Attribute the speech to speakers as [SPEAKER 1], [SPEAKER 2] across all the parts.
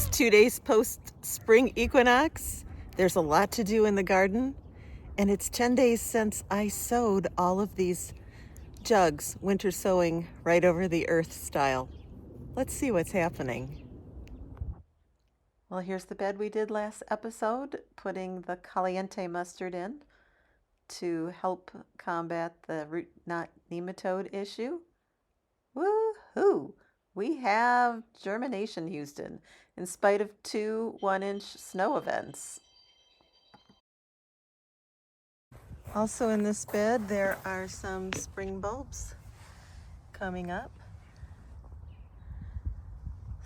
[SPEAKER 1] It's 2 days post-spring equinox. There's a lot to do in the garden. And it's 10 days since I sowed all of these jugs, winter sowing right over the earth style. Let's see what's happening. Well, here's the bed we did last episode, putting the Caliente Mustard in to help combat the Root Knot Nematode issue. Woohoo! We have germination, Houston, in spite of 2 1-inch snow events. Also in this bed, there are some spring bulbs coming up.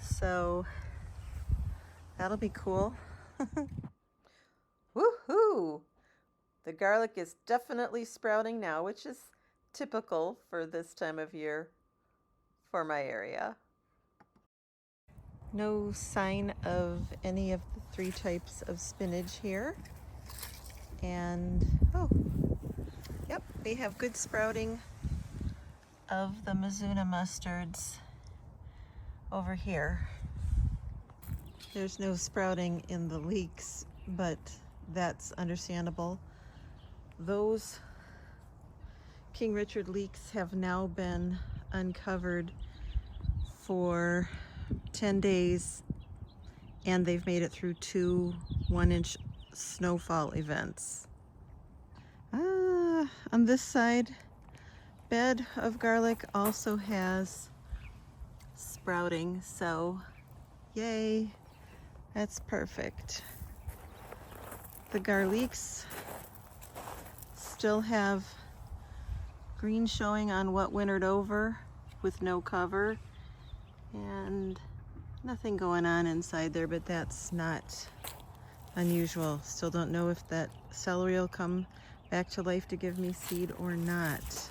[SPEAKER 1] So that'll be cool. Woohoo! The garlic is definitely sprouting now, which is typical for this time of year for my area. No sign of any of the 3 types of spinach here. And, oh, yep, we have good sprouting of the Mizuna mustards over here. There's no sprouting in the leeks, but that's understandable. Those King Richard leeks have now been uncovered for 10 days, and they've made it through 2 1-inch snowfall events. On this side, bed of garlic also has sprouting, so yay, that's perfect. The garlics still have green showing on what wintered over with no cover, and nothing going on inside there, but that's not unusual. Still don't know if that celery will come back to life to give me seed or not.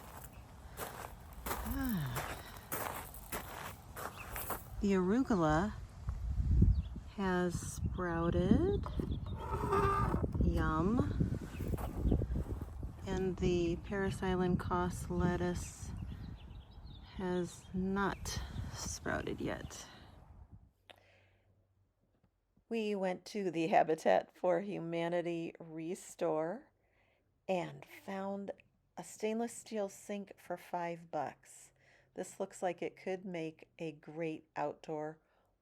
[SPEAKER 1] The arugula has sprouted. Yum. And the Paris Island Cos lettuce has not sprouted yet. We went to the Habitat for Humanity Restore and found a stainless steel sink for $5. This looks like it could make a great outdoor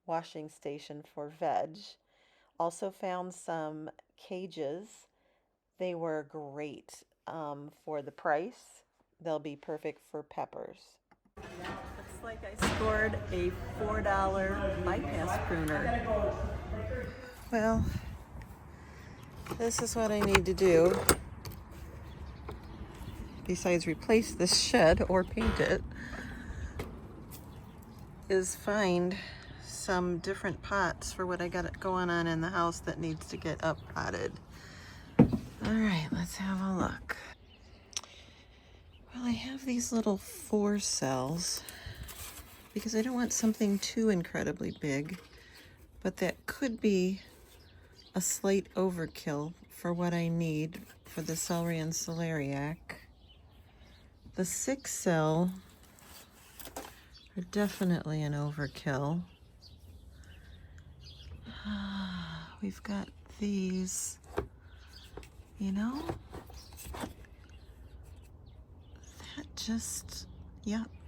[SPEAKER 1] washing station for veg. Also found some cages. They were great for the price. They'll be perfect for peppers. Looks like I scored a $4 bypass pruner. Well, this is what I need to do, besides replace this shed or paint it, is find some different pots for what I got going on in the house that needs to get up potted. All right, let's have a look. Well, I have these little 4 cells because I don't want something too incredibly big, but that could be a slight overkill for what I need for the celery and celeriac. The 6 cell are definitely an overkill. We've got these, you know,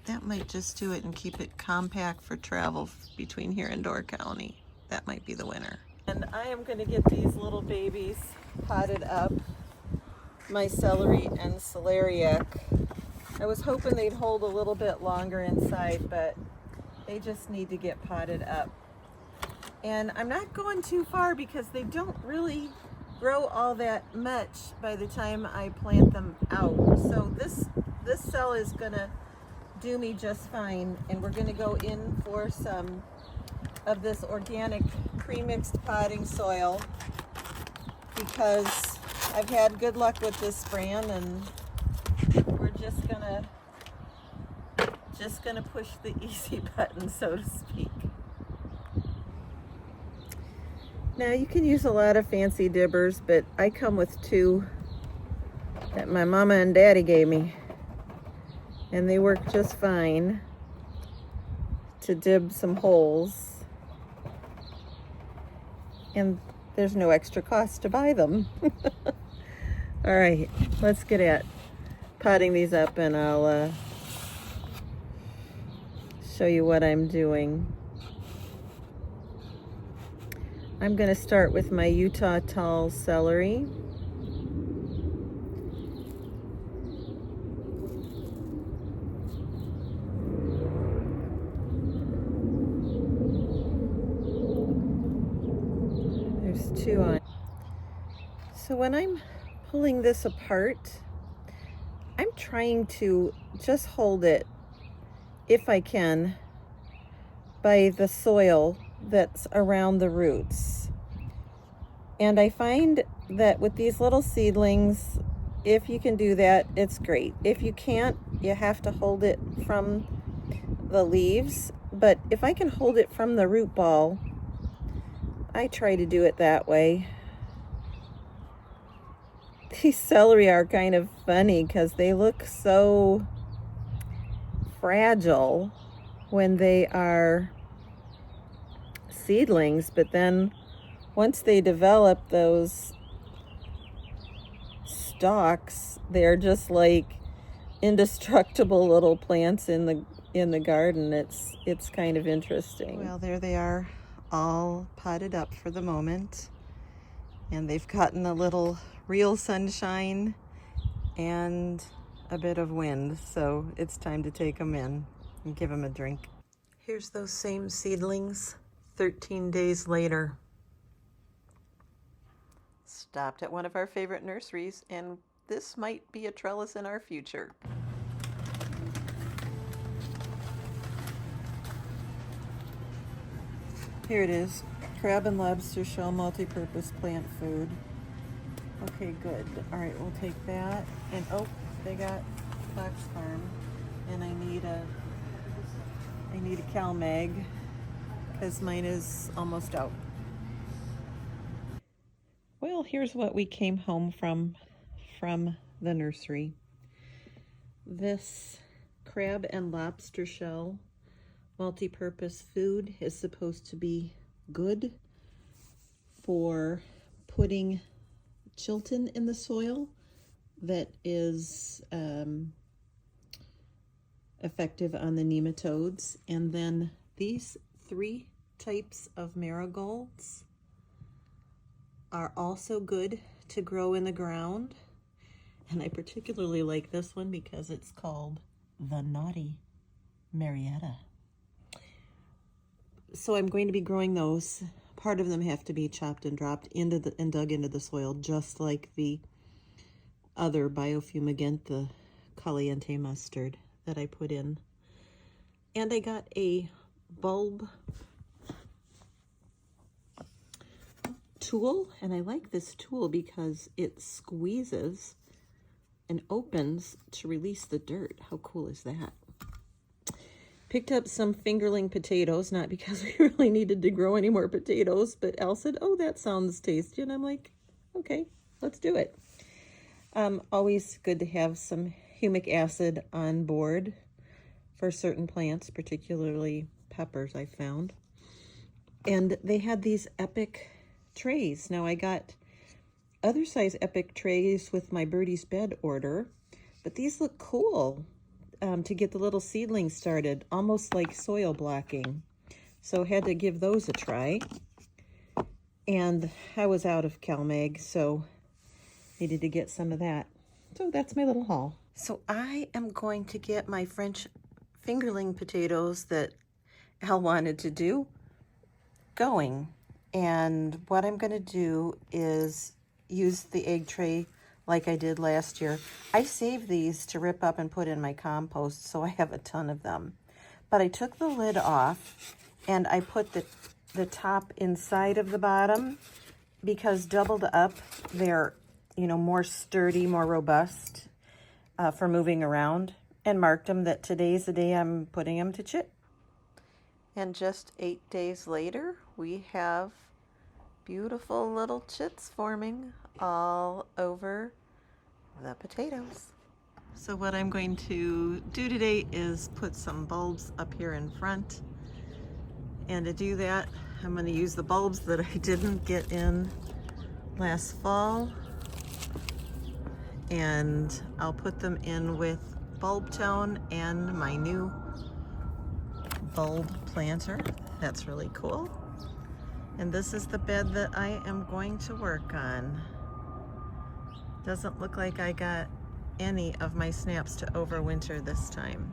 [SPEAKER 1] that might just do it and keep it compact for travel between here and Door County. That might be the winner. And I am going to get these little babies potted up, my celery and celeriac. I was hoping they'd hold a little bit longer inside, but they just need to get potted up. And I'm not going too far because they don't really grow all that much by the time I plant them out. So this cell is gonna do me just fine, and we're gonna go in for some of this organic pre-mixed potting soil because I've had good luck with this brand, and we're just gonna push the easy button, so to speak. Now you can use a lot of fancy dibbers, but I come with 2 that my mama and daddy gave me, and they work just fine to dib some holes. and there's no extra cost to buy them. All right, let's get at potting these up, and I'll show you what I'm doing. I'm going to start with my Utah tall celery. There's 2 on. So when I'm pulling this apart, I'm trying to just hold it, if I can, by the soil that's around the roots. And I find that with these little seedlings, if you can do that, it's great. If you can't, you have to hold it from the leaves. But if I can hold it from the root ball, I try to do it that way. These celery are kind of funny because they look so fragile when they are seedlings, but then once they develop those stalks, they're just like indestructible little plants in the garden. It's kind of interesting. Well, there they are, all potted up for the moment, and they've gotten a little real sunshine and a bit of wind, so it's time to take them in and give them a drink. Here's those same seedlings 13 days later. Stopped at one of our favorite nurseries, and this might be a trellis in our future. Here it is, crab and lobster shell multi-purpose plant food. Okay, good. All right, we'll take that. And oh, they got Fox Farm, and I need a CalMag because mine is almost out. Well, here's what we came home from the nursery. This crab and lobster shell multi-purpose food is supposed to be good for putting Chilton in the soil that is effective on the nematodes. And then these 3 types of marigolds are also good to grow in the ground. And I particularly like this one because it's called the Naughty Marietta. So I'm going to be growing those. Part of them have to be chopped and dropped into and dug into the soil, just like the other biofumigant, the Caliente Mustard that I put in. And I got a bulb tool, and I like this tool because it squeezes and opens to release the dirt. How cool is that? Picked up some fingerling potatoes, not because we really needed to grow any more potatoes, but Elle said, oh, that sounds tasty. And I'm like, okay, let's do it. Always good to have some humic acid on board for certain plants, particularly peppers, I found. And they had these epic trays. Now I got other size epic trays with my Birdie's Bed order, but these look cool. To get the little seedlings started, almost like soil blocking. So had to give those a try. And I was out of CalMag, so needed to get some of that. So that's my little haul. So I am going to get my French fingerling potatoes that Al wanted to do going. And what I'm going to do is use the egg tray like I did last year. I saved these to rip up and put in my compost, so I have a ton of them. But I took the lid off and I put the top inside of the bottom because doubled up, they're, more sturdy, more robust for moving around, and marked them that today's the day I'm putting them to chit. And just 8 days later, we have beautiful little chits forming all over the potatoes. So what I'm going to do today is put some bulbs up here in front. And to do that, I'm going to use the bulbs that I didn't get in last fall, and I'll put them in with bulb tone and my new bulb planter. That's really cool. And this is the bed that I am going to work on. Doesn't look like I got any of my snaps to overwinter this time.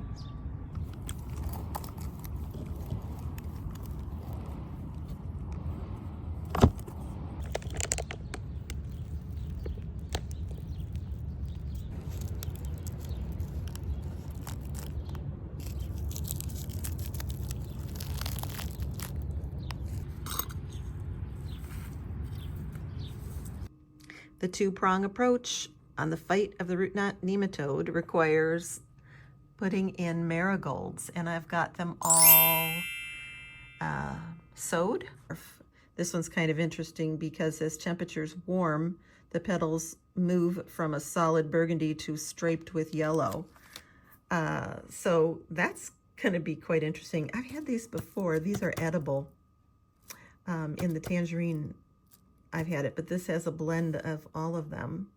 [SPEAKER 1] The two-prong approach on the fight of the root knot nematode requires putting in marigolds, and I've got them all sowed. This one's kind of interesting because as temperatures warm, the petals move from a solid burgundy to striped with yellow. So that's going to be quite interesting. I've had these before. These are edible. In the tangerine, I've had it, but this has a blend of all of them.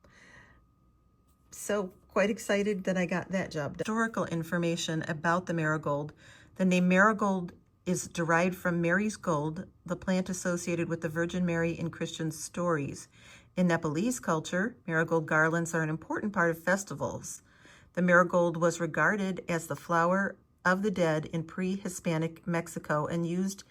[SPEAKER 1] So quite excited that I got that job done. Historical information about the marigold. The name marigold is derived from Mary's gold, the plant associated with the Virgin Mary in Christian stories. In Nepalese culture, marigold garlands are an important part of festivals. The marigold was regarded as the flower of the dead in pre-Hispanic Mexico and used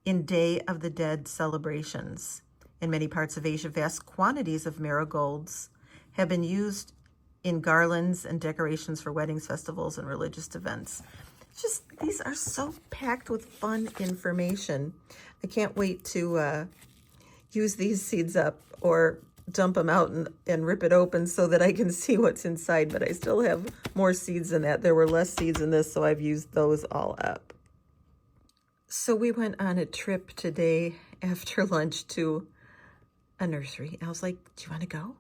[SPEAKER 1] in Day of the Dead celebrations. In many parts of Asia, vast quantities of marigolds have been used in garlands and decorations for weddings, festivals, and religious events. These are so packed with fun information. I can't wait to use these seeds up or dump them out and rip it open so that I can see what's inside, but I still have more seeds in that. There were less seeds in this, so I've used those all up. So we went on a trip today after lunch to a nursery. I was like, do you want to go?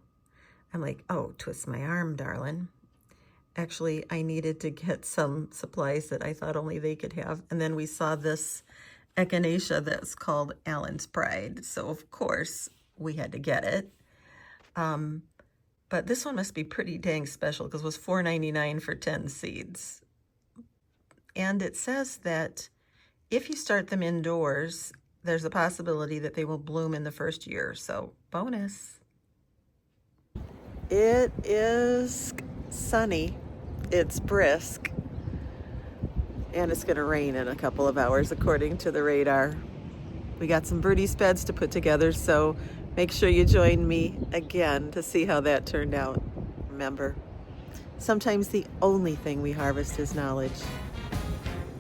[SPEAKER 1] I'm like, oh, twist my arm, darling. Actually, I needed to get some supplies that I thought only they could have. And then we saw this echinacea that's called Allen's Pride. So of course we had to get it. But this one must be pretty dang special because it was $4.99 for 10 seeds. And it says that if you start them indoors, there's a possibility that they will bloom in the first year. So bonus. It is sunny. It's brisk. And it's going to rain in a couple of hours according to the radar. We got some birdie speds to put together, so make sure you join me again to see how that turned out. Remember, sometimes the only thing we harvest is knowledge.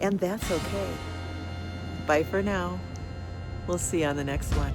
[SPEAKER 1] And that's okay. Bye for now. We'll see you on the next one.